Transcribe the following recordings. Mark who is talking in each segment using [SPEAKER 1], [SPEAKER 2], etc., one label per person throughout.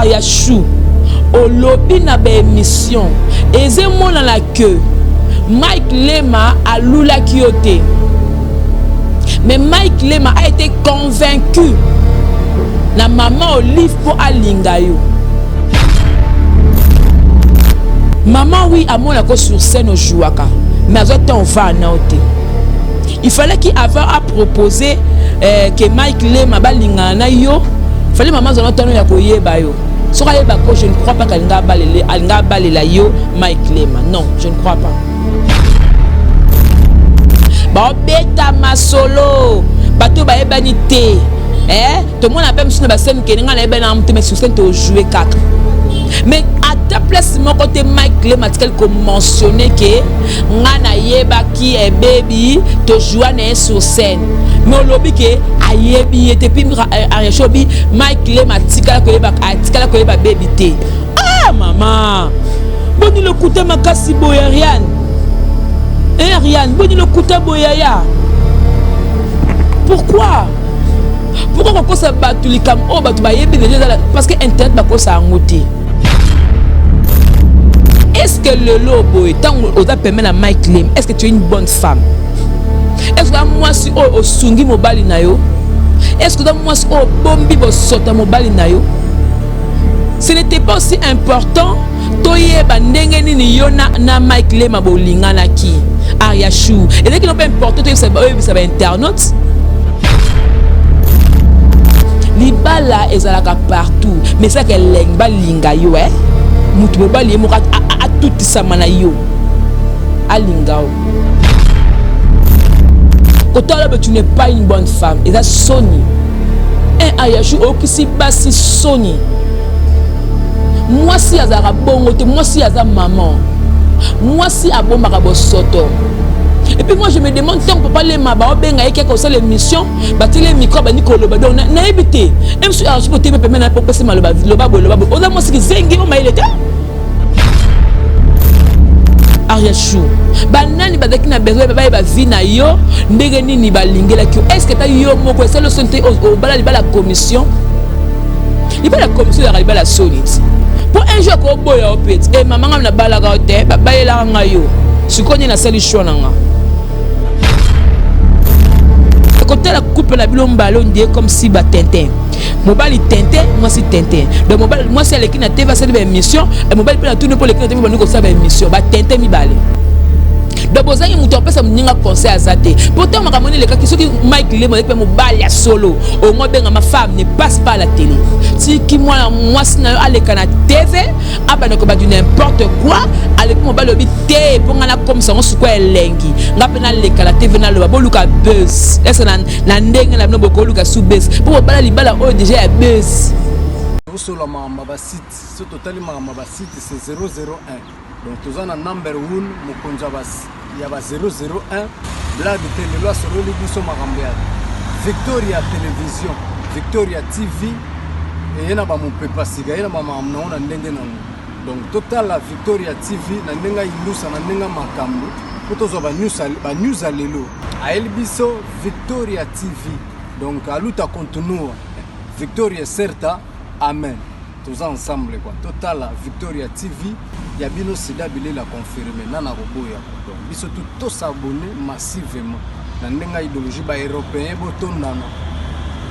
[SPEAKER 1] Ariachou au lobby na ba émission et c'est mon dans la queue Mike Lema a lula kiote mais Mike Lema a été convaincu na maman Olive pour alingayo maman oui à mon accord sur scène au jouaka mais à autant on va naote il fallait qu'il avait à proposer que Mike Lema balingana yo fallait maman zona tano ya koyeba yo so kayeba ko je ne crois pas qu'alinga balela yo Mike Lema non je ne crois pas ba beta masolo bato ba ebani te tout le monde a même sur la scène que nga na ebana amte mais sur scène to jouer kaka mais à ta place mon côté Mike Lema tel que mentionné que nga na yeba ki e baby to jouer na sur scène mais au lobby que ayebi était puis Ariachobi Mike Lema tikala ko yeba baby te ah maman boni le kuta makasi boya Rian Rian boni le kuta boya ya pourquoi on se bat tous les cam oh bah tu vas parce que internet bah ça a monté est-ce que le lobo tant on a permis à Mike Lem est-ce que tu es une bonne femme est-ce que moi si au sungi mobile na yo est-ce que moi si au bombi bo sota mobile na yo ce n'était pas aussi important toye ba ndenge nini yo na Mike Lem abolinga na ki Ariachou et dès qu'il n'a pas important ça va internaute libala ezalaka partout mais ça que lengba linga yo mutu mobali mo a tout ça mana yo alingao kotala tu n'es pas une bonne femme et ça Sony Ariachou okisi basi Sony moi si azara bongo te moi si aza maman moi si abomaka bosoto. Et puis moi je me demande tant qu'on peut pas les maba benga et quelque chose l'émission batile micro ba Nicolo ba donc na éviter même si je peux te permettre na pour passer mal le babo on a moi ce qui zengi on m'a il était Ariachou banani badaki na besoin ba vie na yo ndenge nini balingela ki est-ce que ta yo moko c'est le santé au bala la commission il pas la commission de la solide pour un jour ko boya opet et maman na bala ga hotel ba bayela nga yo sikonya na sali shonanga côté la coupe la bilon ballon dit comme si ba Tintin mobile Tintin moi si Tintin donc mobile moi c'est l'équipe na TV ça de émission et mobile peut la tourner pour l'équipe na TV ba nous ko ça ba émission ba Tintin mi balé donc vous avez monté pesa mninga conseil azate pourtant makamoni les cas qui sont Mike Lema avec mobile ya solo au moins benga ma femme ne passe pas à la télé si qui moi sina aller kana TV abana ko ba du n'importe quoi avec mobile obi té pour ngana comme ça on se quoi elengi ngapena le kala TV na lo ba luka buzz est-ce na ndenge na boko luka sous buzz pour bala libala o déjà ya buzz
[SPEAKER 2] sur la mamba site ce total mamba site c'est 001 donc tous en number 1 mokonja bas il y a 001 blague télé loi sur le biso makambe Victoria télévision Victoria TV et yana ba mon pepa siga yana ba mamna ona ndenge nango donc total la Victoria TV na ndenga ilusa na ndenga makambo potozo ba news alelo a elbiso Victoria TV donc aluta continue Victoria certa amen tous ensemble quoi total la Victoria TV ya bino sida bile la confirmer nana roboya donc biso tout s'abonner massivement na ndenga idéologie ba européen botondana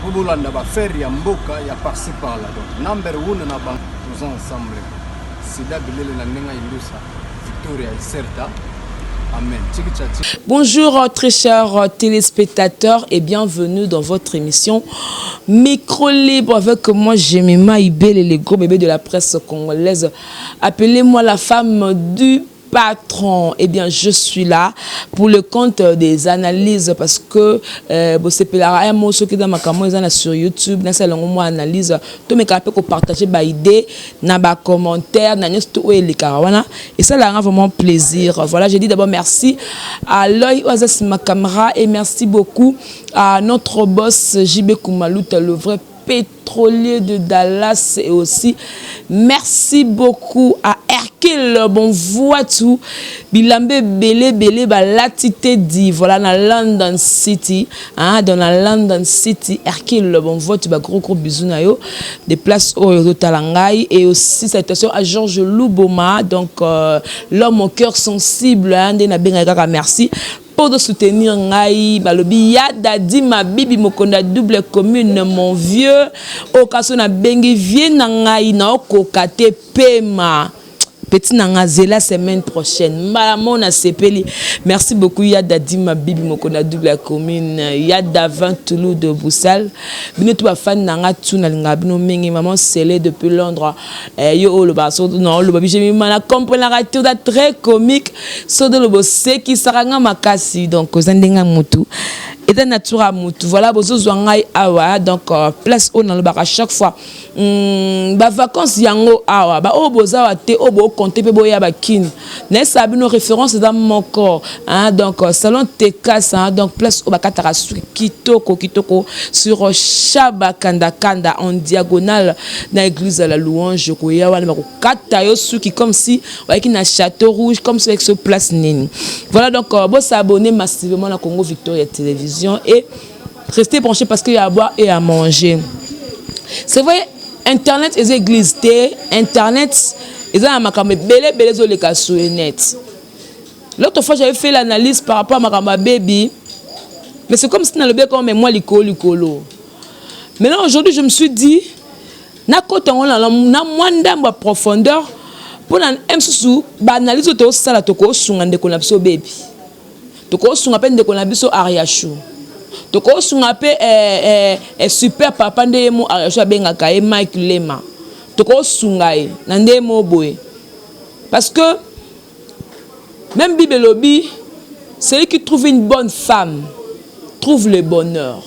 [SPEAKER 2] bobolanda ba faire ya mboka ya par-ci par là donc number 1 na bank tous ensemble sida bile la ndenga ilusa Victoria certa. Amen.
[SPEAKER 1] Bonjour très chers téléspectateurs et bienvenue dans votre émission Micro Libre avec moi Jemima Ibel et les gros bébés de la presse congolaise. Appelez-moi la femme du patron. Eh bien, je suis là pour le compte des analyses parce que c'est un mot qui est dans ma caméra sur YouTube. Dans cette analyse, tout mes capables de partager des idées, des commentaires, et ça là vraiment plaisir. Voilà, j'ai dit d'abord merci à l'œil Oasis ma caméra et merci beaucoup à notre boss JB Koumalouta, le vrai pétrolier de Dallas et aussi merci beaucoup à RK Hercule bon voit tout bilambe belé balatité dit voilà dans London City hein dans la London City Hercule bon voit tu gros bisous na yo des places au Talangai et aussi salutations à Georges Louboma donc l'homme au cœur sensible hein de na benga merci de soutenir ngai balobi ya dadi ma bibi mokonda double commune mon vieux okaso na bengi vie na ngai na okokate pema petit nanga zela semaine prochaine maman na sepeli merci beaucoup ya dadi ma bibi mokonda double commune ya davant Toulouse de Boussal bino tout ba fan nanga tuna linga bino mingi maman scellé depuis Londres yo le baso non le babi j'ai mana comprendre la radio très comique so de le bosse qui saranga makasi donc ozandenga mutu et natura mutu voilà bozo ngai awa donc place au dans le bar à chaque fois ba vacances yango awa ba o boza te o bo compter pe boya ba kin na sabi nos références dans mon corps hein donc salon Tekas hein donc place au bakatara kitoko sur Chaba Kanda en diagonale dans l'église de la Louange ko ya wana ko kata yo suki comme si avec na Château Rouge comme si avec ce place nini voilà donc bon s'abonner massivement à Congo Victoria Télévision et restez branchés parce qu'il y a à boire et à manger. C'est vrai, internet et églises internet ils ont makambe belé zo le kaso net. L'autre fois j'avais fait l'analyse par rapport à makamba baby mais c'est comme si dans le bec comme moi likolo. Maintenant aujourd'hui je me suis dit na kotongo na mwanda ba profondeur pour na msusu ba analyse to sala to ko sunga ndeko na biso baby. To ko sunga pe ndeko na biso Ariachou. Toko sunga pe super papa ndemo Ariachou benga ka Mike Lema. Toko sunga na ndemo boy. Parce que même Bible lobby celui qui trouve une bonne femme trouve le bonheur.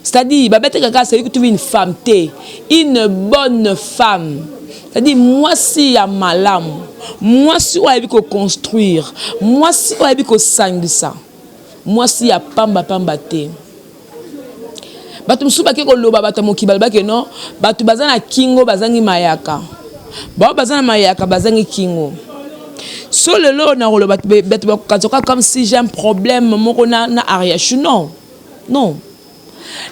[SPEAKER 1] C'est-à-dire babete kaka celui qui trouve une femme une bonne femme. C'est-à-dire moi si ya malam, moi si on a vu qu'on construire, moi si on a vu qu'on sangisa. Moi si ya pamba te batu msuba ke ko loba batu mokibal ba ke non batu bazana kingo bazangi mayaka ba bazana mayaka bazangi kingo so le lo na lo batu comme si j'ai un problème moko na Ariachou non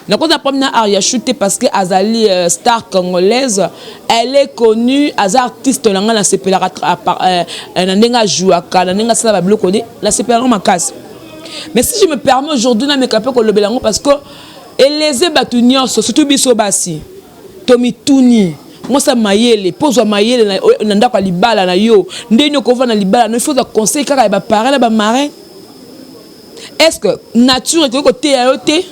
[SPEAKER 1] na ko na problème na Ariachou parce que Azali star congolaise elle est connue as artiste langa na sepela na ndenga jouaka na ndenga sala ba bloko la sepela makasi. Mais si je me permets aujourd'hui na me capé ko lobelango parce que eleze batunion surtout biso basi tomi tuni moi ça mayele pose mayele na ndako libala na yo ndeni ko va na libala no il faut conseil kaka ba parler ba marin est-ce que nature ko côté yote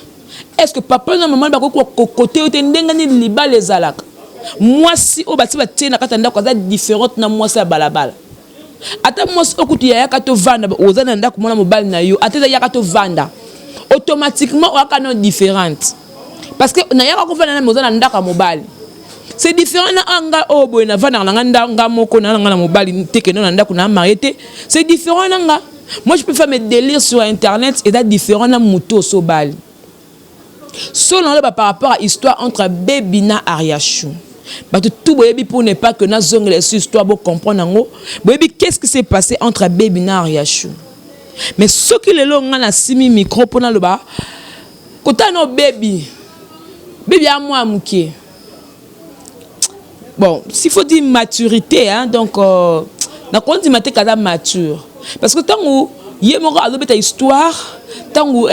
[SPEAKER 1] est-ce que papa na maman ba ko côté yote ndenga ni libala ezalaka moi si o bati ba tina kata ndako za différente na moi ça balabala ata moi okuti ya kato vanda ozana ndako mona mobile na yo ata ya kato vanda automatiquement on est différente parce que na yaka ko vanda na ozana ndako mobile c'est différent na anga obo na vanda na nga moko na nga mobile teke na ndako na marié c'est différent na nga moi je peux faire mes délires sur internet et d'être différent na moto sobal selon le par rapport à histoire entre Baby na Ariachou. Tout boyebi pour ne pas que na zongle les histoire pour comprendre ngo boyebi qu'est-ce qui s'est passé entre Baby na Ariachou. Mais ce qui le long na simi micro pour na le ba kota no baby à moi muké bon s'il faut dire maturité hein donc na quand dit maté kada mature parce que tant où yé moko alobe ta histoire tant où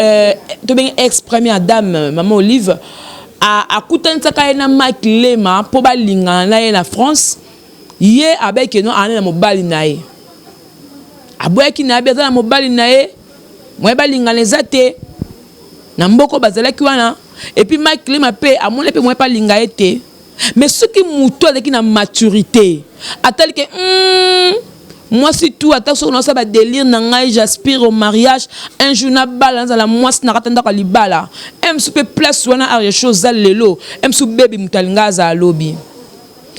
[SPEAKER 1] to ben ex première dame maman Olive a kutanta na Mike Lema po balinga na ye na France ye avec no ana mobali na ye aboyaki na beza na mobali na ye mo balinga lezate na mboko bazalaki wana et puis Mike Lema pe amona pe mo pa linga ete mais ce qui muto avec na maturité atal que moi si tout attention on ça va délire nangai j'aspire au mariage un jour na balance la moi na katanda ka libala em soupe place wana Ariachou za lelo em sou baby mutalinga za lobby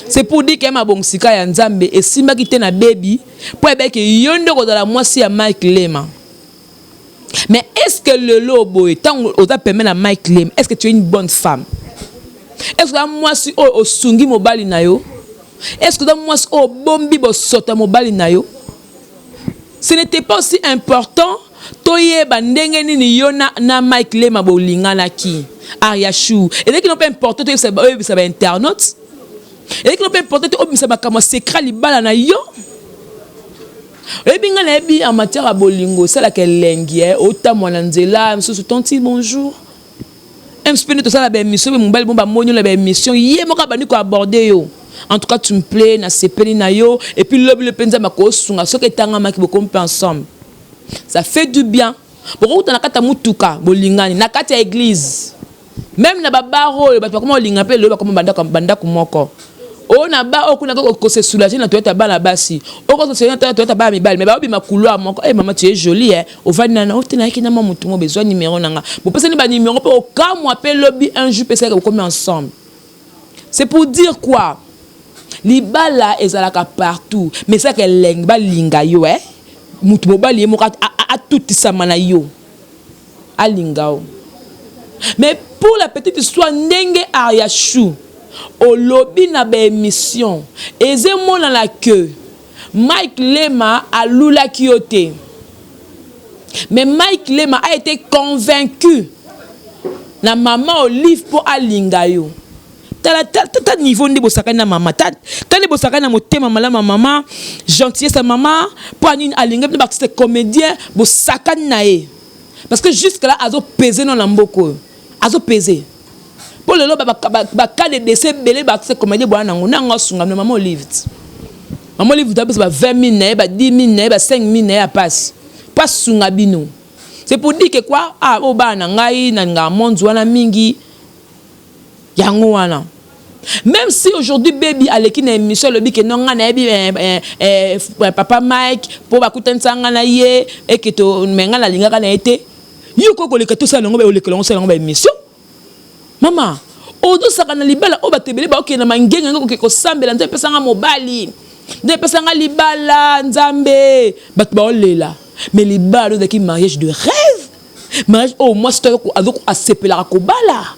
[SPEAKER 1] c'est pour dire que ma bongsika ya nzambe et simba kite na baby pour ebe que yondo ko la moi si ya Mike Lema mais est-ce que le lobo tant on t'a permis na Mike Lema est-ce que tu es une bonne femme est-ce que moi si au sungi mobali na yo Est-ce que dans moi au bombi bo sota mobali na yo? Ce n'était pas aussi important. Toye bandenge nini yo na Mike Lema bolinga na ki Ariachou. Et dès qu'il n'a pas important to ça ba internaute. Et dès qu'il n'a pas important to ça ba kama secret libala na yo. Et bien na bi en matière à bolingo, ça la kelengi ota mwana nzela, monsieur tonti bonjour. Un peu de ça la émission mon bel bon ba monyo la émission yé mo ka bani ko aborder yo. En tout cas tu me plais na sepeli na yo et puis le penza mako sunga so ke tanga maki bo kompe ensemble. Ça fait du bien. Pourquoi tu as mutuka bolingani na kati ya église. Même na babaro ba comment olinga pe le ba comme banda kumoko. O na ba o kuna ko se soulager na toyota ba na basi. O ko se toyota ba mi bal mais ba obi makulu moko. Eh maman tu es jolie O va na o tena ki na maman mutu mo besoin numéro nanga. Bo pesa ni ba numéro pe o ka mo appelle lobby un jour pesa ko comme ensemble. C'est pour dire quoi? Libala ezalaka partout mais ça que lengba linga yo mutu mobali ye moka a tout ça mana yo alingao. Mais pour la petite histoire ndenge Ariachou au lobby na ba émission ezemo na la queue Mike Lema a lula kiote. Mais Mike Lema a été convaincu na maman Olive pour alinga yo. Ta niveau ndi bosaka na maman ta ni bosaka na motema malama maman gentillesse sa maman pour une alinga de artiste comédien bosaka na e parce que jusque là azo peser non lamboko azo peser pour le lo ba cas de décès belé ba artiste comédien bwana nanga sunga maman Olive d'abord ba 20 000 ba 10 000 ba 5 000 passe pas sunga bino. C'est pour dire que quoi ah o ba na ngai na nga monzu wana mingi yango wana. Même si aujourd'hui baby aleki na émission le bike non ngana bi papa Mike pour ba kutentsanga na ye et que to menga la linga kana été yuko ko le kato sa longo ba le kolongo sa longo ba émission mama odo saka na libala o ba tebele ba okena mangenga ngoko ko sambela nze pesanga mobali nze pesanga libala nzambe bat ba olela mais libala de ki mariage de rêve mariage au moins c'est ko azoko asepela ko bala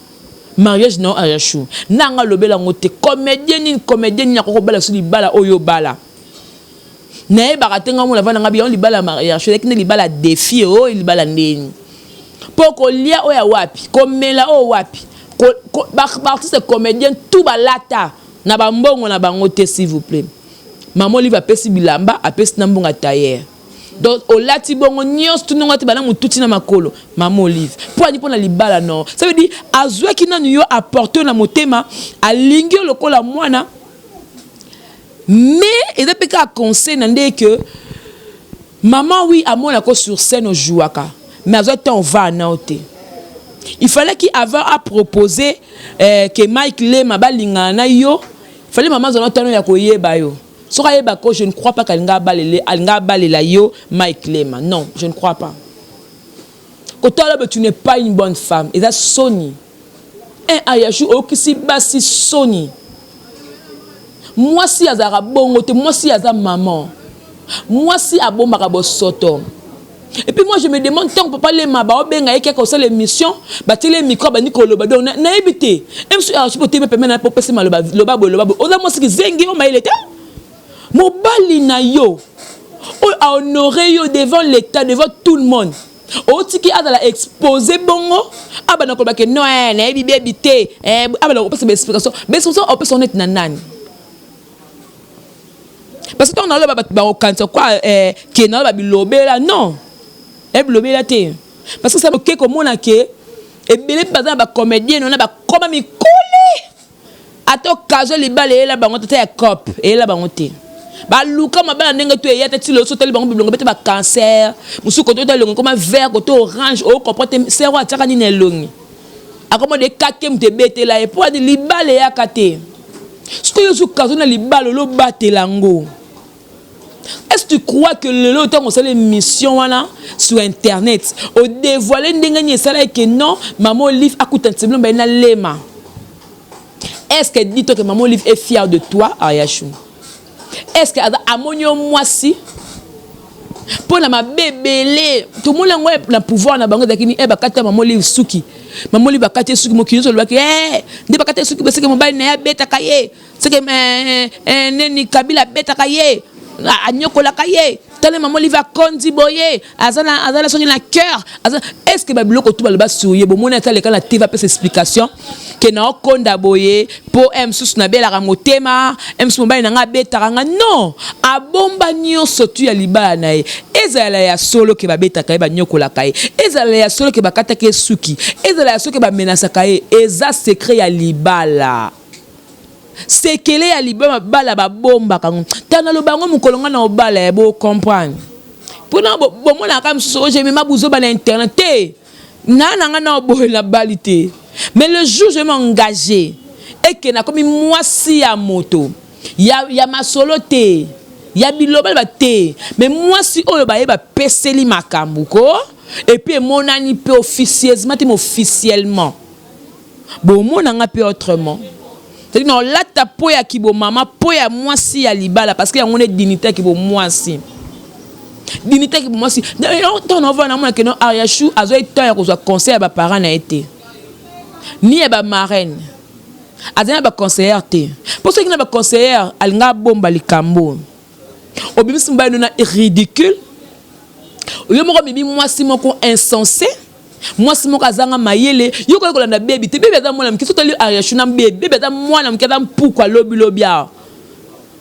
[SPEAKER 1] mariage non Ariachou nanga lobela ngote comédienne ya ko bala sur libala oyo bala na e baratenga mo la vana ngabi on libala mariage avec ne libala défi o libala ndeni poko lia oya wapi komela o wapi ko artiste comédien tout balata na bambongo na bangote s'il vous plaît maman Olive a pesi bilamba a pesi nambonga tailleur. Donc au lati bongo nyos tout nongati bana mututi na makolo maman Olive pour ani pona libala non ça veut dire azwa ki nanu yo apporter na motema alingi lokola mwana mais et depuis qu'a conseil nande que maman oui a mona ko sur scène au jouaka mais azwa temps va na oté il fallait qu'il avait à proposer que Mike Lema balinga na yo fallait maman zona tano ya koyeba yo. Je ne crois pas qu'Alinga Balela yo Mike Lema. Non, je ne crois pas. Quand tu n'es pas une bonne femme, et ça Sony. Un Ariachou okisi basi Sony. Moi si azara bongo te, moi si azara maman. Moi si abomba kabo soto. Et puis moi je me demande tant que papa Lema ba obenga yeke ko sala émission, ba télé micro ba nikolo ba donc na éviter. Même si Ariachou peut me permettre na popesi maloba loba. Oza moi si zengi o maileta. Mobali na yo a honoré yo devant l'état devant tout le monde o tiki azala exposé bongo abana ko ba ke no na bibi habité abana ko pesa explication mais son on peut son être nanani parce que on a là ba o kanto quoi ke na ba bilobela non bilobela te parce que ça ke ko mona ke e belé bazana ba comédien on a ba koma mi kole ato kazo libale la bango te ya cop et la bango te ba luka mabala ndenge to yata ti lo so tele bango bilongo bete ba cancer musu ko to tele longo comme vert ko to orange o comporte sero ataka ni nelongi akoma de kake mte bete la e po di libale ya kate ce que yo su kazo na libalo lo batelango. Est-ce que tu crois que le lot on sait l'émission wana sur internet au dévoiler ndenge ni sala que non maman Olive akuta ntiblo ba na Lema? Est-ce que dit-toi que maman Olive est fière de toi Ariachou? Est-ce que amonio moi si pour na ma bébélé tout le monde a le pouvoir na bango dakini e bakata maman Olive suki maman li bakate suki mokini so lobaki nde bakate suki baseke mobali na ya beta kaye seke neni Kabila beta kaye anyokola kaye tale maman li va kondi boye azala soki na cœur est-ce que babiloko tout baloba souye bon mona tale kana TV pe explication que na okonda boye po msus na bela motema msus mobali na nga beta nga non abomba nyonso tu ya libala na ye ezala ya solo ke babeta kaye banyokola kaye ezala ya solo ke bakata ke suki ezala ya solo ke bamenasa kaye eza secret ya libala sekele ya libala bala babomba kango tana lo bango mukolonga na obala ya bo comprendre pona bo mona ka msusu je me mabuzo ba na internet te na na obola balite mais le jour je m'engager et que na comme mwasi ya moto ya masolo te ya biloba ba te mais mwasi oyo ba yeba peseli makambu ko et puis monani pe officiellement bon mona nga pe autrement. C'est-à-dire non là ta poya ki bo mama poya mwasi ya libala parce que y a une dignité qui bo mwasi. Dignité qui bo mwasi. Ton on va na mona que non Ariachou azo temps ya ko conseil ba parents na été. Ni ba marraine. Azana ba conseillère te. Pour ceux qui na ba conseillère alinga bomba likambo. Obimisi mba na ridicule. Oyo moko bibi mwasi moko insensé. Moi si mon kazanga mayele yo ko kolanda baby te baby za mwana mkiso toli Ariachou na baby za mwana mkeza mpukwa lobia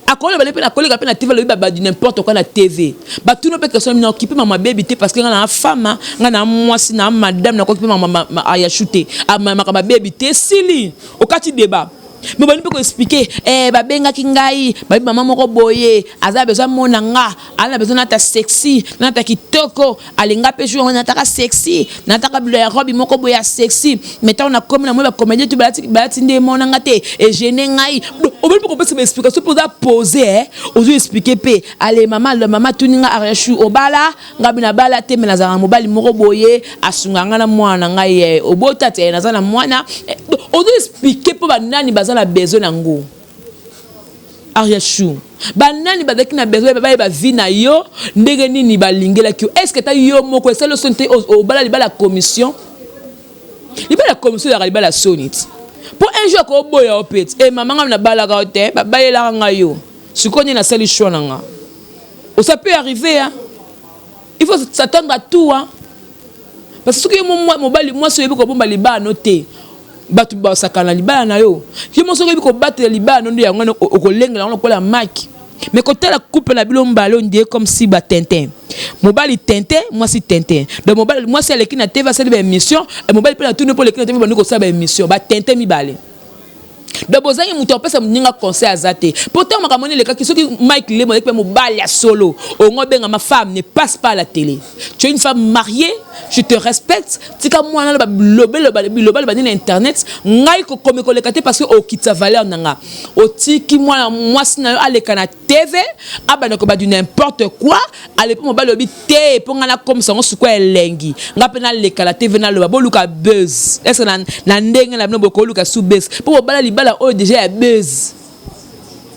[SPEAKER 1] akole bale pe na koleka pe na TV lobi ba du n'importe quoi na TV ba tout no pe question na occuper mama baby te parce que nga na femme nga na mwasi na madame na ko occuper mama Ariachou te mama baby te sili okati débat mais bani pe ko expliquer ba benga ki ngai ba mama moko boye aza besoin mona nga ala besoin na ta sexy na ta kitoko alinga pe jour na ta sexy na ta ka robe moko boya sexy mais ta on a comme na moi ba comédie tu balati nde mona nga te et gêner ngai on veut pas qu'on peut explication pour poser ozo expliquer pe allez maman tuninga Ariachou obala ngabina bala te mais na za mobali moko boye asunga nga na mwana ngai obota te na za na mwana ozo expliquer pour ba nani la besoin nango Ariachou banani badaki na besoin ba vie na yo ndenge nini balingela ki est-ce que ta yo moko c'est le sonte au bala libala commission libala commission ya libala sonit pour un jour ko boya opet maman na bala ka hote ba bayela nga yo sikoni na sali choix nanga ça peut arriver hein il faut s'attendre à tout hein parce que mobali moi so yebi ko bomba libala noté batu ba sakana libala na yo ki mo soki ko battre libala no ya ngwana okolengela ngona kola maki mais côté la coupe na bilo mbalo ndie comme si ba Tintin mobali Tintin moi si Tintin donc mobali moi c'est l'équipe na TV c'est des émissions et mobali pe na tourner pour l'équipe na TV ba ko sa ba émission ba Tintin mi balé donc bozangi muto pesa mninga conseil azate pourtant makamoni le kaki soki Mike Lemo avec mobali ya solo ongo benga ma femme ne passe pas à la télé tu es une femme mariée je te respecte tika moi na ba lobel ba ni internet ngai ko komeko le kate parce que o kitsa valeur nanga o tiki moi sina aleka na TV aba ko ba du n'importe quoi ale po mobali obi te po ngana comme ça on se quoi elengi ngape na leka la TV na lo ba luka buzz est-ce na ndenge na bino boko luka sous buzz po mobali libala oh déjà ya buzz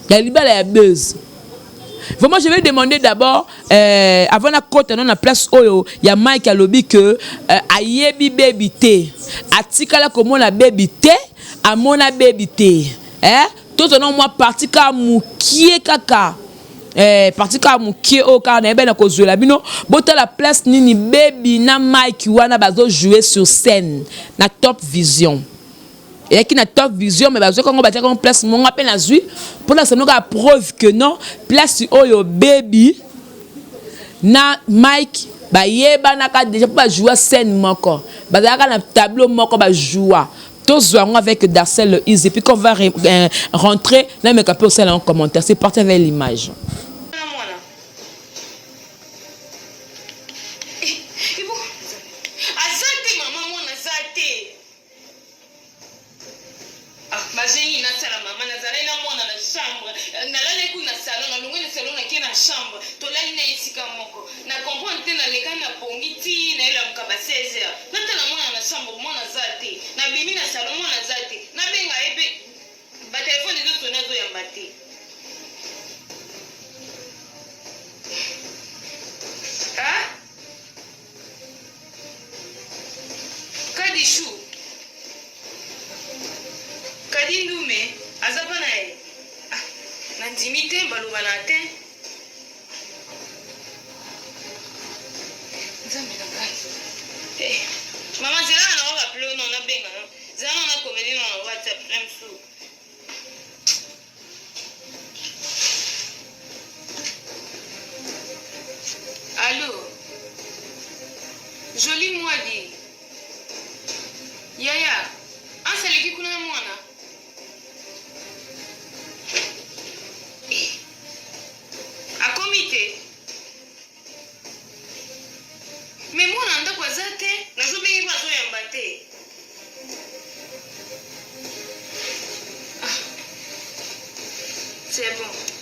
[SPEAKER 1] ya libala ya buzz. Vraiment, je vais demander d'abord, avant la côte, on a place où il y a Mike à lobby que ayebi baby te, atikala comme la baby te, a mona baby te, tout le monde moi parti ka mukie kaka. Parti ka mukie au car na ben na kozula bino bota la place nini baby na Mike wana bazo jouer sur scène na Top Vision. Et qui n'a Top Vision mais bazo quand on batia comme place mon appel na zui pour la semaine preuve que non place oyo baby na Mike ba yeba na ka déjà pas jouer scène moko bazaka na tableau moko ba jouer tous jouons avec Darcel Easy puis qu'on va rentrer là mais capé aussi en commentaire c'est parti avec l'image.
[SPEAKER 3] Kadichou bandimite balobana te nzambe na ngai mama zela na wa appelé non na benga non zela na komeli na WhatsApp même sou allô joli mwadi yaya ansaleki kuna na mwana akomi te me mwana ndako aza te nazobengi bazoyamba te c'est bon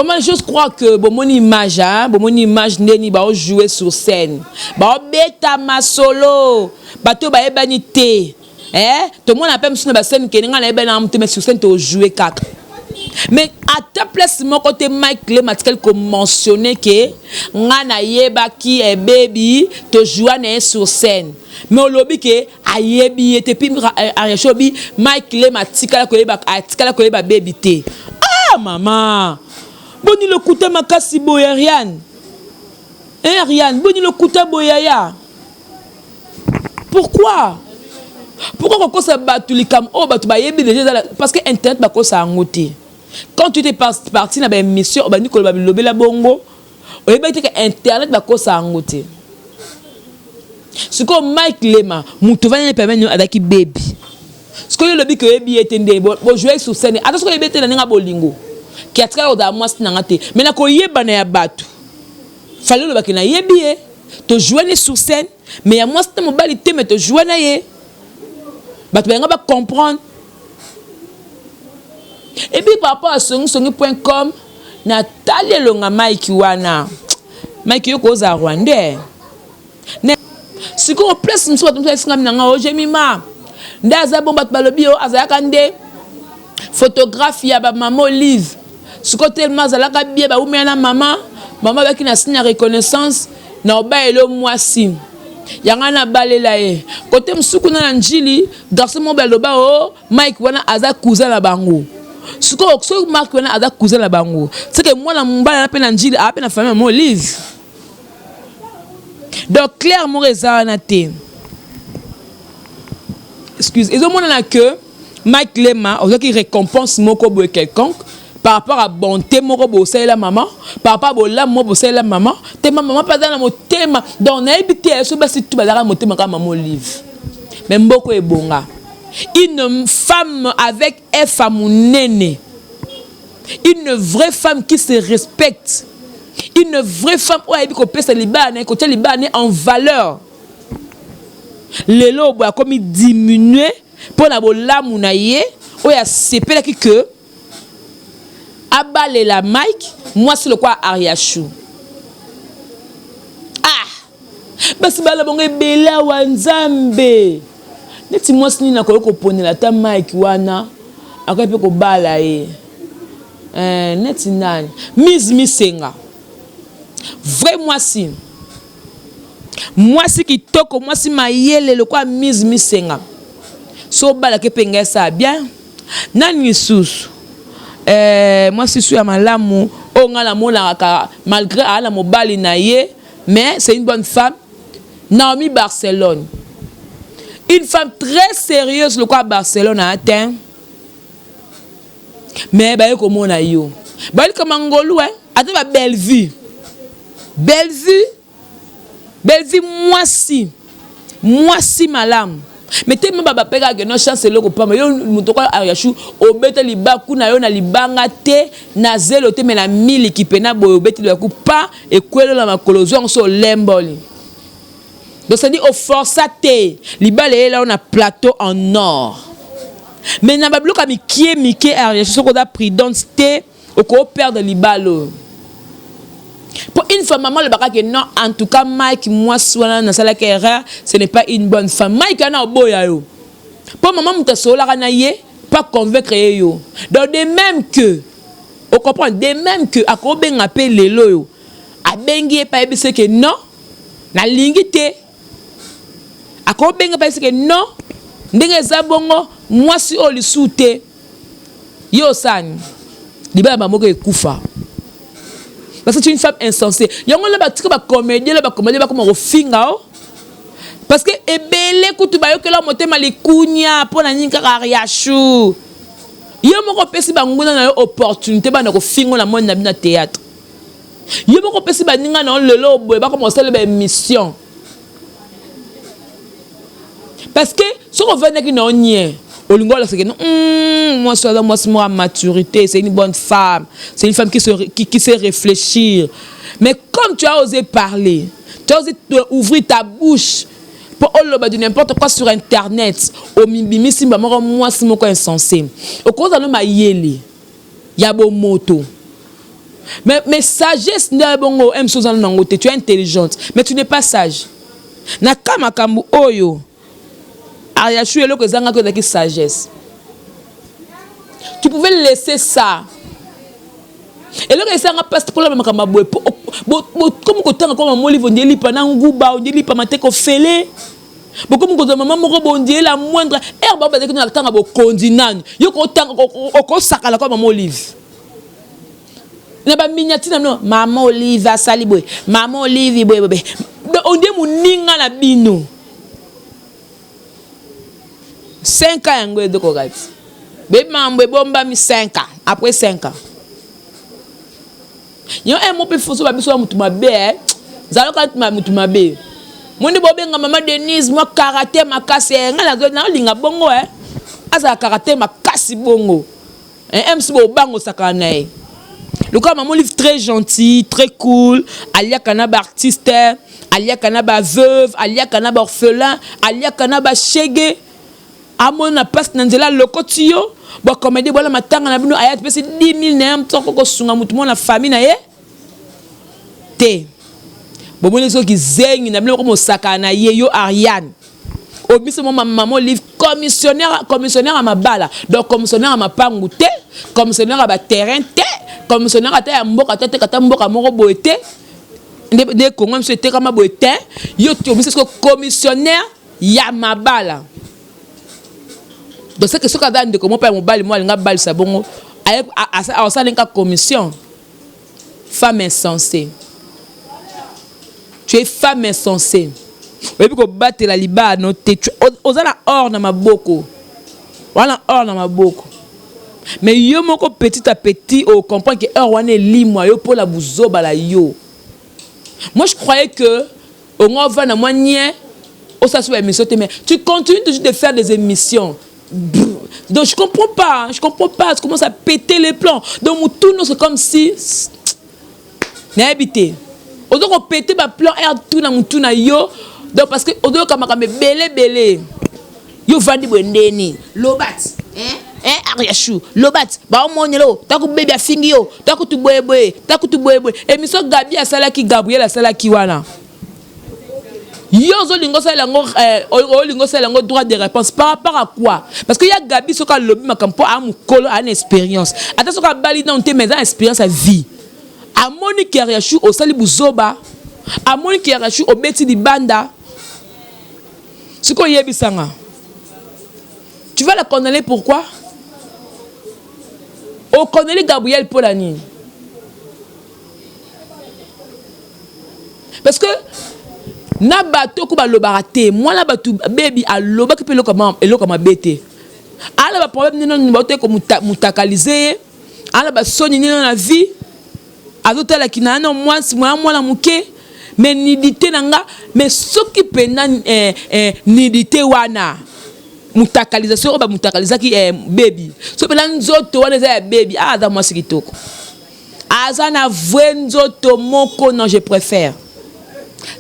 [SPEAKER 1] Vraiment, je crois que bon image, n'est ba jouer sur scène. Ba beta ma solo, bato ba ebanité. Tout le monde appelle sur la scène que n'enga na ebana mais sur scène to jouer kaka. Mais à ta place mon côté Mike le matériel comme mentionné que nga na yeba ki e baby to jouer na sur scène. Mais au lobby que ayebi était puis ariachobi Mike le matikala ko yeba atikala ko yeba baby té. Ah maman. Boni le kuta makasi boya Ariane. Ariane, boni le kuta boyaya. Pourquoi? Pourquoi on se battu les cam oh battu ba yebi déjà parce que internet ba ko sa ngoté. Quand tu étais parti dans une mission, on a dit que le la bongo, on a dit que internet va causer angoté. Ce que Mike Lema, Moutouvani permet de faire baby. Ce que le dit que baby était né, bon jouer sur scène. Attention que le baby était dans un bolingo. Qui a travaillé dans moi c'est n'angate. Mais na ko yeba na ya batu. Fallait le bakina yebi to jouer sur scène. Mais ya moi c'est modalité mais to jouer na ye. Batu ba nga comprendre. Et puis par rapport à songi.com, Nathalie Longa Mike wana. Mike yo koza Rwandais. Si ko place mso bato msa singa minanga o jemima. Ndaza bomba balobi o azaka nde photographe ya ba maman Olive. Si ko tellement zalaka bien ba umena maman baki na signe reconnaissance na obaelo mwasi. Yanga na balela ye. Côté msuku na njili, garçon mo baloba o Mike wana aza cousin la bango. Ce que Marc a des cousins là-bas, c'est que moi, la peine en Gilles, à peine la famille, mon livre. Donc, clairement, excuse, ils ont montré que Mike Lema, qui récompense mon cobo quelconque par rapport à bonté, mon cobo, c'est la maman, par rapport à l'amour, c'est la maman, t'es ma maman, pas dans mon thème, dans l'habité, si tu vas dans mon thème, comme mon livre. Même beaucoup est bon. Une femme avec un femme néné. Une vraie femme qui se respecte. Une vraie femme où elle peut se libérer, côté libérer en valeur. Les lots comme il diminue pour la l'âme naie où il c'est pas que abaler la Mike moi c'est le quoi Ariachou. Ah basi bala bonge bela wanzambe. Neti moi si na ko pone la ta Mike wana akape ko bala e neti nani Miss Misenga vrai moi si qui toko moi si mayele le quoi Miss Misenga so bala ke penga ça bien nani susu moi si suis à malamu o ngala mona ka malgré ala mobali na ye mais c'est une bonne femme Naomi Barcelone. Une femme très sérieuse, le quoi Barcelone a atteint. Mais bah comme on a eu. Bah comme Angolou hein, attends bah belle vue. Belle vue moi si malam. Mais tellement baba pega que non chance le pas mais yo mutoko ariachou obeta libaku na yo na libanga te na zelo te mais na mili ki pena bo obeti le pas et kwelo la makolozo so lemboli. Donc ça dit au forçaté, libale est là on a plateau en or. Mais na bablo ka mikie ariachou so ko da prudence au ko perdre libalo. Pour une femme, maman, le baka que non, en tout cas, Mike, moi, soit dans la carrière, ce n'est pas une bonne femme. Mike, il y a un beau yo. Pour maman, je suis pas convaincre yo. Donc, de même que, on comprend, de même que, à quoi ben appelle les loyo, à bengi pas c'est que non, na lingité. À quoi ben pas c'est que non, ndenge zabongo, moi, si on le soute, yo san, liba maman que kufa. Parce que c'est une femme insensée. Il y a un comédien, comme un finga. Parce que ebele kutu ba yo que la moté malikunya pour na ninka ariachou. Il y a un pesi ba nguna na opportunité ba na ko fingo na monde na théâtre. Il y a un pesi ba ninga na lelo boy ba commencer le mission. Parce que si on veut que non nie Olingola c'est que moi c'est moi maturité, c'est une bonne femme, c'est une femme qui sait réfléchir. Mais comme tu as osé parler, tu as osé ouvrir ta bouche pour dire n'importe quoi sur internet, au mimimi simba moi c'est mon insensé. Au cause de ma yeli, ya bo moto. Mais sagesse, tu es intelligente, mais tu n'es pas sage. Nakama kambu oyo. Ariachu est là que zanga que sagesse. Tu pouvais laisser ça. Et là, ça n'a pas de problème comme comme comme mon livre on dit pas nanguba on dit pas maté ko félé. Comme quand maman moko bondie la moindre herbe ba que na tanga bo kondinan. Yo ko tanga ko sakala comme mon livre. Na ba miniature non maman Olive a sali boy. Maman Olive boy boy. On dit mon ninga na bino. 5 ans ngo de ko gati. Be mambo bomba mi 5 ans après 5 ans. Yo mo pe foso ba biso mutu mabe zalo ka mutu mabe. Mundi bobenga mama Denise mo karaté makasi ngala na linga bongo asa karaté makasi bongo. MC bo bango sakana e. Le cas maman livre très gentil, très cool, alia kanaba artiste, alia kanaba veuve, alia kanaba orphelin, alia kanaba shege. Amona passe nanzela lokotio. Bon comédie voilà matanga na bino ayat pesi 10 000 na mtoko ko sunga mutu mo na famille na ye. Te. Bon les autres qui zengi na bino ko mosaka na ye yo Ariane. Obiso mo maman livre commissionnaire à mabala. Donc commissionnaire à mapangu te, commissionnaire à ba terrain te, commissionnaire à ta mboka te kata mboka moko boete. De Congo monsieur te kama boete. Yo to obiso commissionnaire ya mabala. Donc c'est que ce cadre de comment pas mon bal moi linga bal ça bon à ça linga commission femme insensée. Tu es femme insensée. Et puis que battre la liba noté ozala or na maboko. Voilà or na maboko. Mais yo moko petit à petit on comprend que or wana limwa yo pour la buzoba la yo. Moi je croyais que on va na moyen au ça sur émission mais tu continues toujours de faire des émissions. Donc je comprends pas, tu commences à péter les plans. Donc tout c'est comme si n'a habité. On doit péter ma plan air tout na mutu na yo. Donc parce que on doit comme belé. Yo vandi bondeni. Lobat. Ariachou. Lobat. Ba omonelo, taku bébé afingi yo, taku tu boye. Et miso Gabi asala ki Gabriel asala ki wana. Yozo lingo sala ngo droit de réponse par rapport à quoi? Parce que y a Gabi soka lobby makampo a mukolo a une expérience. Ata soka bali dans tes maisons expérience à vie. A Monique Ariachou au sali buzoba. A Monique Ariachou au beti di banda. Siko yebisanga. Tu vas la condamner pourquoi? Au condamner Gabriel Polani. Parce que na bato ko ba lobarate moi na bato baby aloba ki pelo comme bete ala ba problème ni ba te ko mutakaliser ala ba soni ni na vie azotala kinana moi la muke mais nidité nanga mais soki pena nidité wana mutakalisation ba mutakaliza ki baby so pena nzoto wana za baby aza moi sikitoko aza na vrai nzoto moko non je préfère.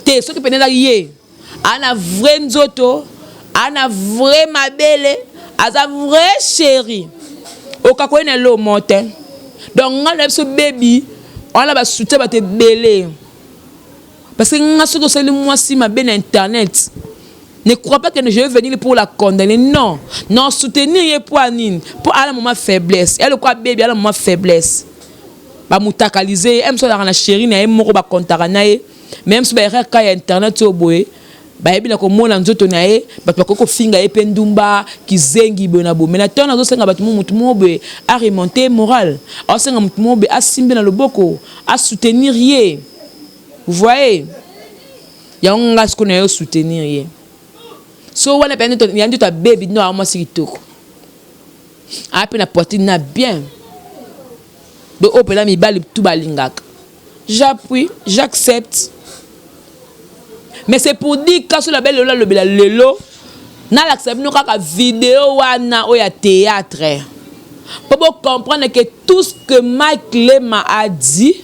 [SPEAKER 1] Te ce qui peut aller ana vrai nzoto ana vrai mabele aza vrai chéri o ka ko ene lo monte donc ngana ce baby on la ba soutien ba te belé parce que nga soto seli moi si ma ben internet ne crois pas que je vais venir pour la condamner non soutenir pour anine pour à la moment faiblesse elle quoi baby à la moment faiblesse ba mutakaliser aime so la chéri na moko ba kontaka nae. Même si il y a internet au boé, il y a des nzoto na ye, ko finga e pendumba ki zengi bonabo. Mais maintenant nazo senga batu mutu mobe a remonter moral. A senga mutu mobe a simbe na loboko, a soutenir ye. Vous voyez? Ya nga ce qu'on a soutenir ye. So wana pende to yandi to baby no a moi sikitoko. A pe na poitrine na bien. Do opela mi bali tout balingaka. J'appuie, j'accepte. Mais c'est pour dire que sur la belle lelo, na l'accepte nous kaka vidéo wana o ya théâtre. Pour comprendre que tout ce que Mike Lema a dit,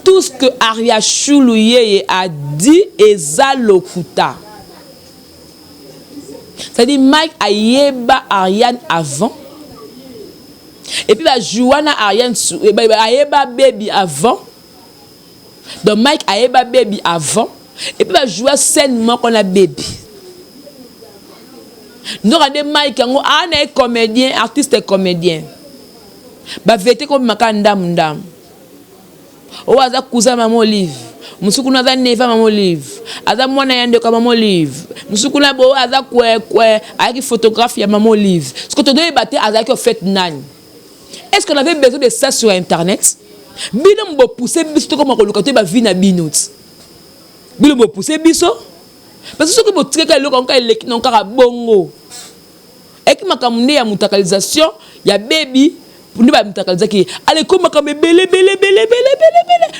[SPEAKER 1] tout ce que Ariachou Yeye a dit est zalokuta. C'est-à-dire Mike ayeba Ariane avant. Et puis Joanna Ariane ayeba baby avant. Donc Mike a eba baby avant et puis va jouer scène moi qu'on a baby. Nous regardons Mike yango ana comédien, artiste et comédien. Ba vete comme makanda ndam. O aza cousin maman Olive. Musuku na za neva maman Olive. Aza mwana yande ka maman Olive. Musuku na bo aza kwe avec photographie ya maman Olive. Ce que tu dois battre aza qui fait nani. Est-ce qu'on avait besoin de ça sur internet? Bino mbo pousser biso comme ko ba vie na binouti. Bino mbo pousser biso. Parce que ce que bo tika le ko ka leki non ka bongo. Et qui makamune ya mutakalisation ya baby pour ne pas mutakaliser qui allez comme makame belé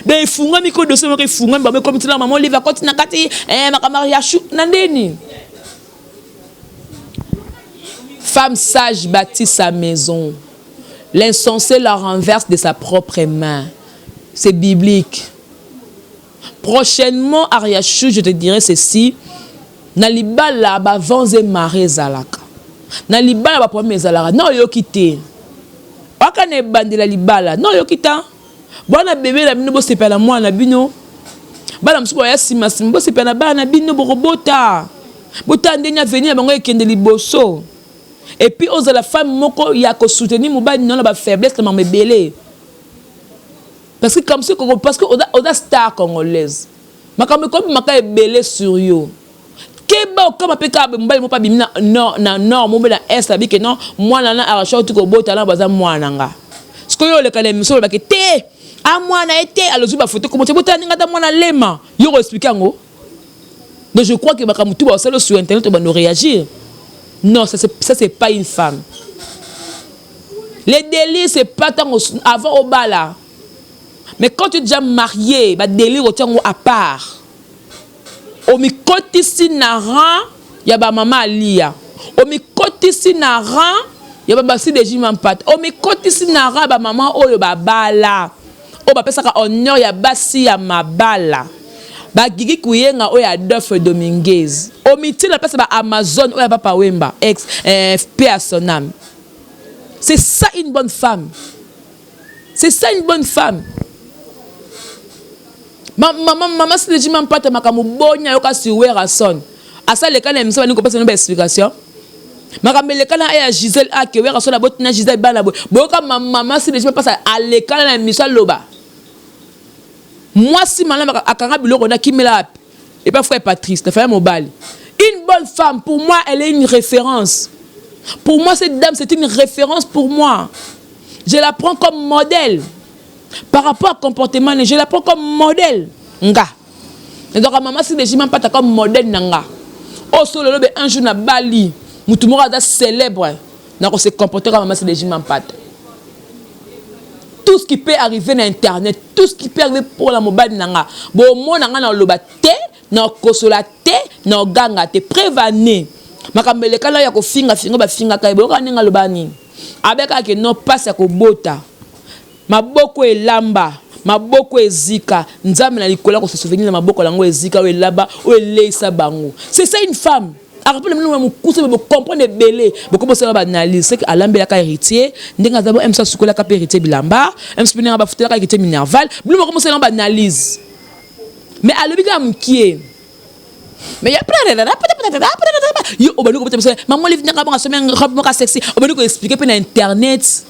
[SPEAKER 1] de funga miko dossier moko funga ba comme tina maman Olive akoti na kati makamari chou nandeni. Femme sage bâtit sa maison. L'insensé la renverse de sa propre main. C'est biblique. Prochainement, Ariachou, je te dirai ceci. Nalibala ba vanze mare zalaka. Nalibala ba problème zalaka. Non yo kité. Wakane bandela libala. Non yo kita. Bona bébé la bino bo sepela mwana bino. Bala msuko ya sima bo sepela bana bino bokobota. Bota ndenya venir bango ekende liboso. Et puis aux la femme moko ya ko soutenir mobali non la faiblesse la maman belé. Parce que comme ça parce que oda star congolaise. Makame comme maka belé sur yo. Keba comme apeka mobali mo pa bimina non mobali na est la bi que non moi na arracher tout ko bota na baza mwana nga. Ce que yo le kale miso ba ke te a mwana été alors ba photo comment tu bota ninga mwana lema. Yo expliquer ngo. Donc je crois que bakamutu ba solo sur internet on va nous réagir. Non, ça c'est pas une femme. Les délires, c'est pas tant avant au bas là. Mais quand tu es déjà marié, bah délire au temps à part. Au mi-côté si naran, y a ba maman Lia. Au mi-côté si naran, y a ba si des jimans pat. Au mi-côté si naran, ba maman oh ba bala. Oh ba pesa ka honneur y a basi ya mabala. Ba gigi kuyenga o ya Adolphe Dominguez. O miti la place ba Amazon o ya papa Wemba ex paix à son âme. C'est ça une bonne femme. C'est ça une bonne femme. Maman si le dit même pas te makamu bonya yo ka siwera son. Asa le kana mso ni ko pesa no explication. Makambe le kana ya Gisèle a ke wera son la botina Gisèle bana bo. Boka maman si le dit même pas ça à le kana na miso loba. Moi, si madame Akanga Biloko na Kimela et pas frère Patrice, t'as fait un mobile. Une bonne femme, pour moi, elle est une référence. Pour moi, cette dame, c'est une référence pour moi. Je la prends comme modèle. Par rapport au comportement, je la prends comme modèle. Nga. Et donc, maman, si les gens pas comme modèle, nga. Oh, solo, un jour, na Bali, Moutoumora da célèbre. Donc, on se comporte comme maman, si les gens pas. Tout ce qui peut arriver dans Internet, tout ce qui peut arriver pour la mobile nanga. Bon, moi nanga na loba te, na kosola te, na ganga te prévané. Makambele kala ya ko finga ba finga kai bo kaninga loba ni. Abeka ke no passe ko bota. Maboko elamba, maboko ezika, nzambe na likola ko se souvenir na maboko lango ezika o elaba o eleisa bango. C'est ça une femme. Après le moment où vous comprenez belé, vous commencez à analyser c'est que Alambela ka héritier, ndenga zabo emsa sukola ka héritier bilamba, emsa ndenga ba futela ka héritier minerval, vous commencez à analyser. Mais à l'obligam qui est mais il y a plein de yo obanu ko peut maman livre nanga ba semaine robe mo ka sexy, obanu ko expliquer pe na internet.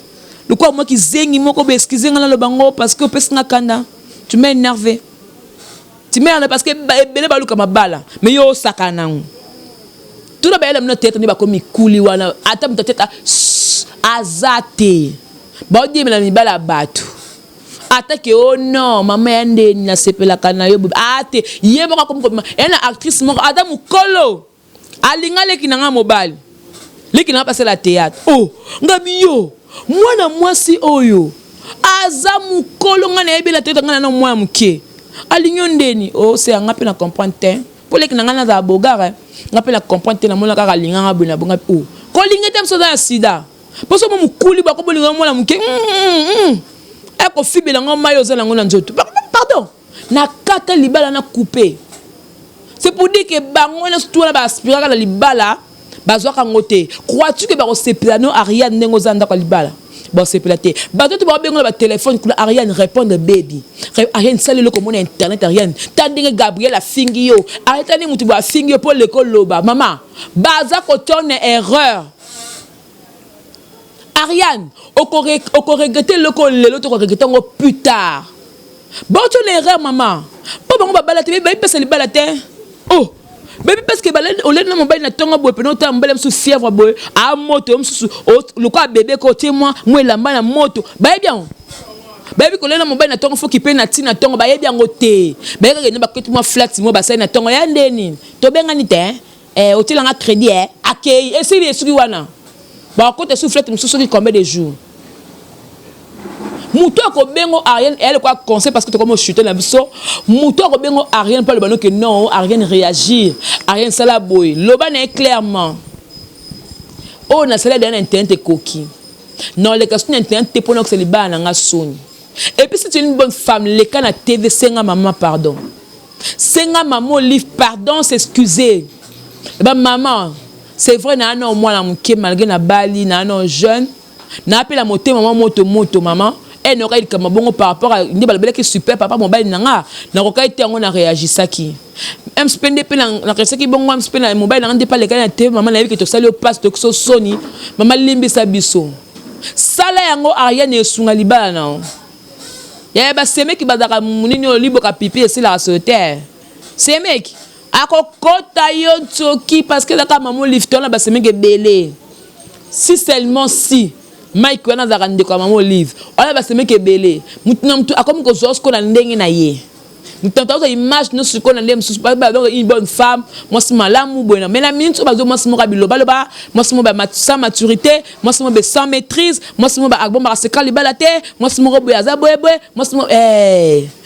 [SPEAKER 1] Le quoi moi qui zengi moko be excuser ngala lo bango parce que pesa na kanda. Tu m'as énervé. Tu m'as parce que belé ba luka mabala, mais yo sakana. Tout le monde a tête ni ba komi kuli wana atam ta tête azate ba odi me na mi bala batu atake oh non mama yande na sepela kana yo ate yeba ka comme ena actrice mo adam kolo alinga leki na mobile leki na passer la théâtre oh ngabi yo mwana mwasi oyo azamu kolo ngana yebela tete ngana na mwa mke alinyo ndeni oh c'est ngapi na comprendre pour les qui n'ont pas de bogare, on appelle la comprendre na mona kaka linga bona bonga o. Ko linga tem so da sida. Parce que mo kuli ba ko bolinga mona muke. E ko fibela ngoma yo zela ngona nzoto. Pardon. Na kata libala na couper. C'est pour dire que bango na tout ba aspirer la libala bazwa ka ngote. Crois-tu que ba ko se plano Ariane ndengo zanda ko libala. bon c'est platé bato tu ba bengo ba téléphone kula Ariane répondre baby Ariane sali le comme internet Ariane tandinga Gabriel a fingi yo arrêta ni mutu ba fingi yo pour l'école loba maman baza ko tourne erreur Ariane oko regretter le ko lelo to regretter ngo plus tard bon tu une erreur maman pas bango ba balate baby pesa li balate oh baby parce que balade au lieu de mobile na tonga boy peno ta mbele msu fièvre boy a moto msu le quoi bébé côté moi lamba na moto ba bien baby ko lena mobile na tonga faut ki pe na tina tonga ba bien ngote ba ka ngena ba kwetu moi flex mo ba sai na tonga ya ndeni to benga ni te otila nga crédit akei et c'est les wana ba côté sous flex msu soki combien de jours Mouto ko bengo Ariane elle quoi conseil parce que tu comme chuter na biso Mouto ko bengo Ariane pas le bano que non Ariane réagir Ariane sala boy loba na clairement oh na sala d'un internet coquille non les questions internet te pour que c'est les bas na nga soni et puis c'est une bonne femme les cas na TV senga maman pardon senga maman livre pardon s'excuser ba maman c'est vrai na non moi la mke malgré na bali na non jeune na appelle la moto maman moto maman et n'aura il comme bon par rapport à ni balbele qui super papa mobile nanga na ko kaite on a réagi ça qui même spende pe na kese ki bon même spende mobile na pas les gars na TV maman na que to sali au passe to so soni maman limbi sa biso sala yango Ariane esunga libala na ya ba seme ki bazaka munini olibo ka pipi et la sauter c'est mec akokota yo tsoki parce que la maman lifton na ba seme ke belé si seulement si Mike wana za rande kwa maman Olive ona ba seme ke belé mutuna mtu akomi ko zosko na ndenge na ye mutanta image no siko na ndem susu ba donc une bonne femme moi c'est malamu bona mais la minute ba zo moi c'est mo kabilo baloba moi c'est mo ba sans maturité moi c'est mo ba sans maîtrise moi c'est mo ba bon ba se kalibalate moi c'est mo robo ya za boye moi c'est mo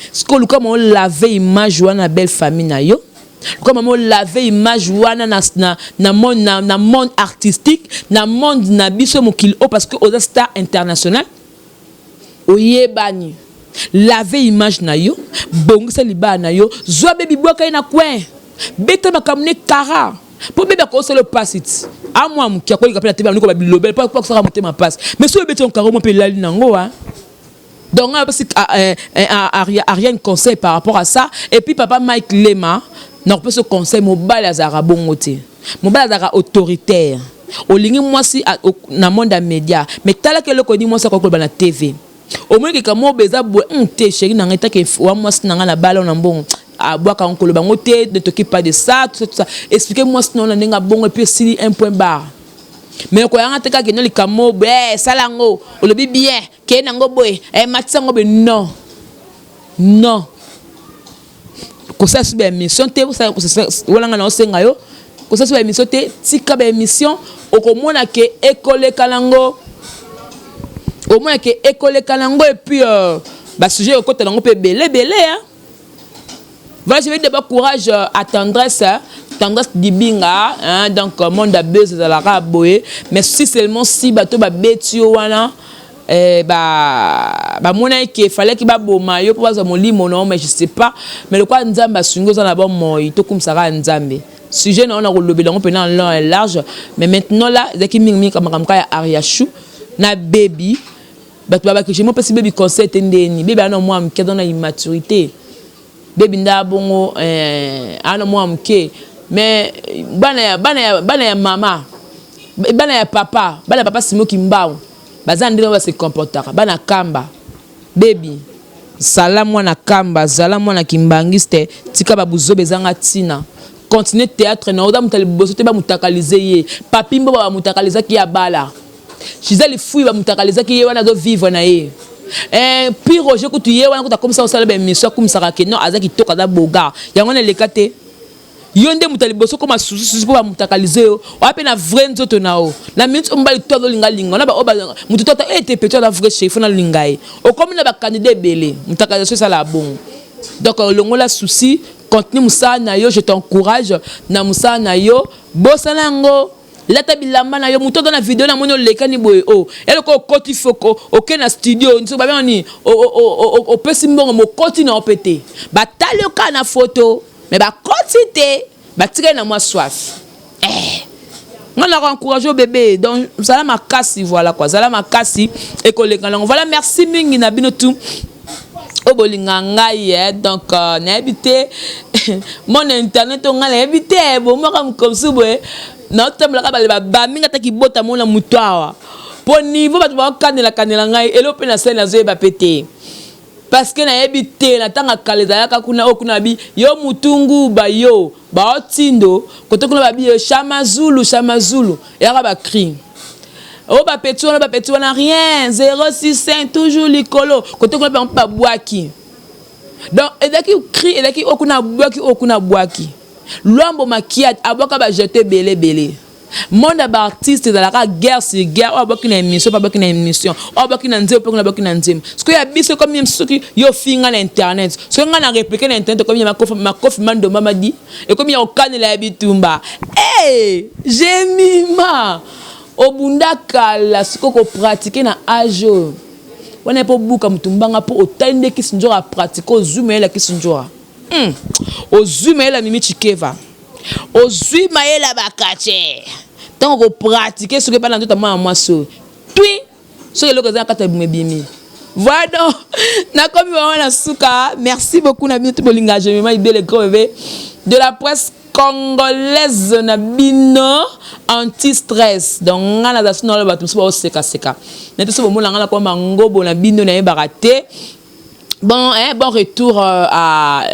[SPEAKER 1] siko luka mo laver image wana belle famille na yo comme maman laver image wana na monde artistique na monde na biso mokili o parce que aux stars international oyebani laver image na yo bongisa liba na yo zo baby boka na coin beta makamne kara pour bébé ko se le passit à moi qui a quoi il appelle la télé ko ba bilobel pas ça monter ma passe mais so beta on karo mo pe lali nango hein. Donc Ariane conseil par rapport à ça et puis papa Mike Lema non peut ce conseil mobile azara bongote mobile azara autoritaire au ligne moi si na monde des médias mais tala que le koni moi ça ko na TV au moins que comme beza bo te chéri na ngeta ke wa moi si na na bala na bon a bois ka on bango te ne t'occupe pas de ça tout ça expliquez moi sinon na nga bon et puis si un point barre mais ko yanga te ka ke no likamo salango o le bien ke nango boy matsango be non ko ça c'est émission te wala nga na osenga yo ko ça c'est émission te tika ba émission o ko mona ke école kalango au moins que école kalango et puis bah sujet au côté lango pe belé hein voilà je vais d'abord courage à tendresse dibinga hein donc monde a besoin de la raboyer mais si seulement si bato ba betio wana bah mona que fallait qu'il ba boma yo pour avoir mon limo non mais je sais pas mais le quoi nzamba sungo za na bon moi to comme ça nzambe sujet non on a relobé lango pendant long et large mais maintenant là zaki mingi comme ya Ariachou na baby bato baba que je me passe baby conseil tendeni baby ana moi mke dans la immaturité baby nda bongo ana moi mke mais bana ya mama bana ya papa simo kimbao bazandi ba se comportera bana kamba baby sala mwana kamba zala mwana kimbangiste tika babuzo bezanga tina continuer théâtre na oda mutali boso te ba mutakalize ye papi mbo ba mutakaliza ki ya bala Gisèle fouille va mutakaliza ki ye wana do vivre na ye puis Roger ko tu ye wana ko ta comme ça on sala ba mission comme ça ke non azaki toka da boga yango na lekate yonde mutali boso ko masusu po ba mutakalize yo wa pe na vrai nzoto na o na minute on ba to linga linga na ba oba mutu tota était petit la vrai chef na lingai o comme na ba candidat belé mutakalize ça la bon donc longo la souci continue musa na yo je t'encourage na musa na yo bosalango lata bilamba na yo muto dans la vidéo na mono lekani boy o ele ko koti foko OK na studio nso ba ni o pesi mbongo mo koti na opété ba talo ka na photo mais ba koti te ba tire na moi soif nga On a encouragé au bébé. Donc, Zala Makasi, voilà quoi. Zala Makasi et collègues. Voilà, merci Mingi Nabino tout. Au bolinganga donc n'habité mon internet on a habité bon moi comme ça non temble la ba minga ta ki bota mon la mutoa pour niveau ba ba kanela ngai elo pe na sel na zo ba pété parce que na habité na tanga kaleza ka kuna okuna bi yo mutungu ba yo ba otindo koto kuna ba bi chamazulu ya ba cri. Oh, bah, petit, on n'a rien. 065, toujours l'écolo. Quand on n'a pas boaki. Donc, et dès qu'il crie, et dès qu'il okuna boaki. L'homme maquillage, aboka va jeter belé. Monde d'artiste dans la guerre sur guerre, oh, boki na émission, pas boki na émission. Oh, boki na nzem, boki na boki na nzem. Ce qu'il y a bis comme même ce qui yo finga l'internet. Ce qu'on a répliqué l'internet comme il y a ma kofi mando mama dit et comme il y a au can la bitumba. Hey, Jemima. Obundaka la siko ko pratiquer na ajo wana po buka mutumbanga po otande kisinjora pratiquer ozuma la kisinjora ozuma la mimi chikeva ozuma la bakache tant ko pratiquer ce que pas dans tout ma maso puis ce que l'occasion kata bimi voilà donc na comme on a suka merci beaucoup na bitu bolinga je me ibele grand bébé de la presse congolaise na bino anti-stress donc ngana za sino le batumso ba seka na tout moment ngana ko mangobo na bino na baraté bon bon retour à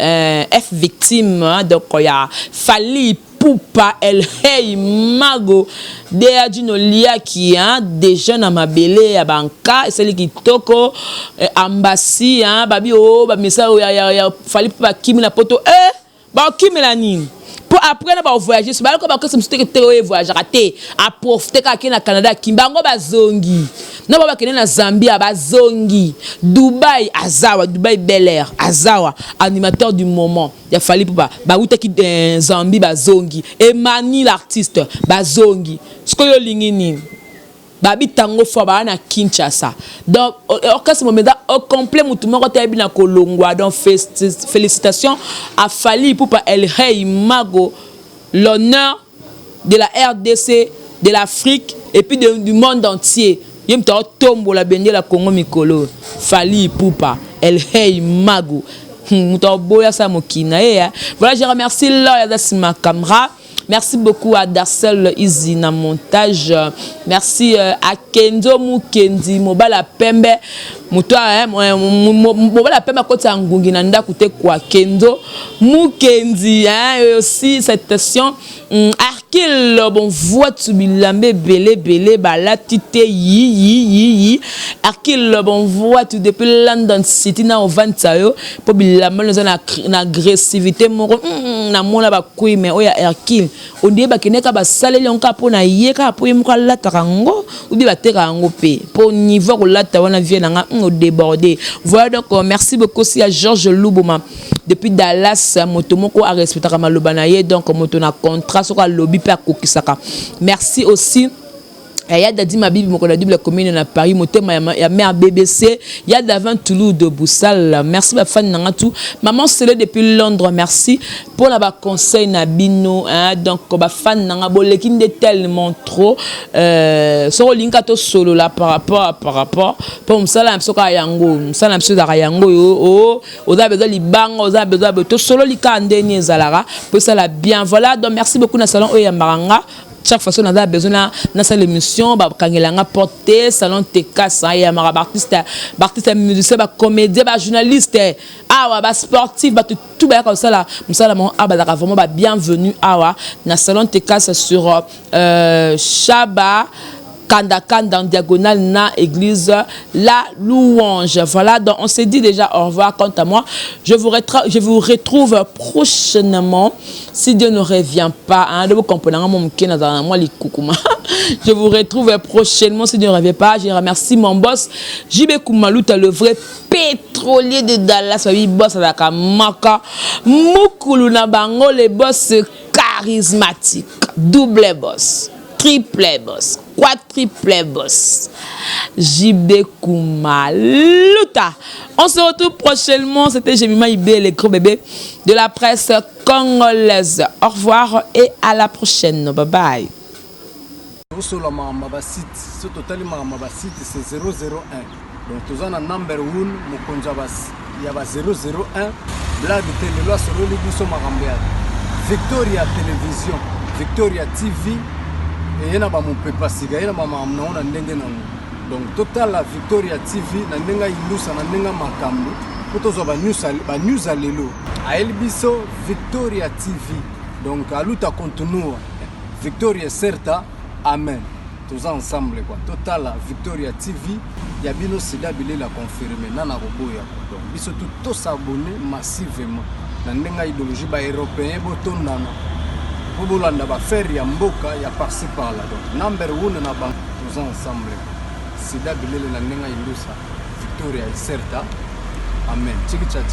[SPEAKER 1] F victime donc il y a Fally Ipupa El Hey Mago Dea Dino Lia qui des jeunes à Mabele à Banka et celui qui toko Ambassi babi o ba misa ya Fally Ipupa kimi na poto ba kimi la nini pour après na ba voyager c'est ba ko ba ko se muteke voyager raté à profiter ka na Canada kimbango bazongi na ba kene na Zambia bazongi Dubaï azawa Dubaï Bel Air azawa animateur du moment ya Fally Ipupa ba utaki Zambie bazongi Emani l'artiste bazongi ce que yo lingini babi tango fo ba na Kinshasa donc au ce moment au complet mutumo ko tabi na kolongwa donc félicitations à Fally Ipupa El Hey Mago l'honneur de la RDC de l'Afrique et puis du monde entier yem ta tombo la bende la Congo mikolo Fally Ipupa El Hey Mago muto boya sa mokina voilà je remercie Laura Dasima Camera. Merci beaucoup à Darcel Izi na montage. Merci à Kenzo Mukendi Mobala Pembe. Mutoa Mobala Pembe côté Ngungi na ndakute kwa Kenzo Mukendi aussi cette station Arkil bon voix tu bilambe belé balatite yi Arkil bon voix tu depuis London City na Ovantayo pour bilambe na agressivité moko na mona ba kui mais oya Arkil on dit ba keneka ba saleli onka pona yeka po yemka lata kango ou dit ba teka ngo pe pour niveau ko lata wana vie na nga déborder voilà donc merci beaucoup aussi à Georges Louboma depuis Dallas motomoko a respecté malobanaye donc moto na contrat sur lobby pa kokisaka merci aussi il y a Dadi Mabibi mon la commune na Paris motema ya mère BBC il y a Davant Toulouse de Boussal merci ma fan nanga tout maman Célé depuis Londres merci pour la ba conseil na bino donc ba fan nanga boleki de tellement trop so linka to solo là par rapport pour msala msoka yango msala msoka yango yo oza besoin libanga oza besoin to solo lika ndeni ezalara pour ça la bien voilà donc merci beaucoup na salon Oyambaranga. Chaque fois qu'on a besoin de cette émission, on porter salon TK, il y a artiste, musicien, comédien, journaliste, sportif, tout comme ça là. Vraiment bienvenue à na salon TK sur Chaba. Kandakan dans diagonale na église la louange. Voilà, donc on s'est dit déjà au revoir. Quant à moi, je vous retrouve prochainement si Dieu ne revient pas. De vous comprendre, je vous retrouve prochainement si Dieu ne revient pas. Je remercie mon boss JB Koumalouta, le vrai pétrolier de Dallas. Oui, boss à la Kamaka. Moukoulou na bango, les boss charismatiques, double boss. Triple boss, quadruple boss, JB Koumalouta. On se retrouve prochainement. C'était Jemima Ibé, les gros bébés de la presse congolaise. Au revoir et à la prochaine. Bye bye.
[SPEAKER 2] bosola makambo ba site so totali makambo ba site c'est 001 donc toza na number 1 mokonzi ya ba 001 blague te lelo asololi biso makambo ya Victoria Television Victoria TV et na ba mopepa siga na ba makambo na ndenge nango donc total la Victoria TV na ndenga ilusa na ndenga makambo tozo ba news alelo aeli biso Victoria TV donc aluta continua Victoria certa amen tous ensemble quoi total la Victoria TV ya bino sida bilela confirmer nana roboya donc biso tout s'abonner massivement na ndenga idéologie ba européen botondana po bolanda ba faire ya mboka ya par-ci par-là donc number 1 na bank tous ensemble sida bilela na ndenga ilusa Victoria certa amen.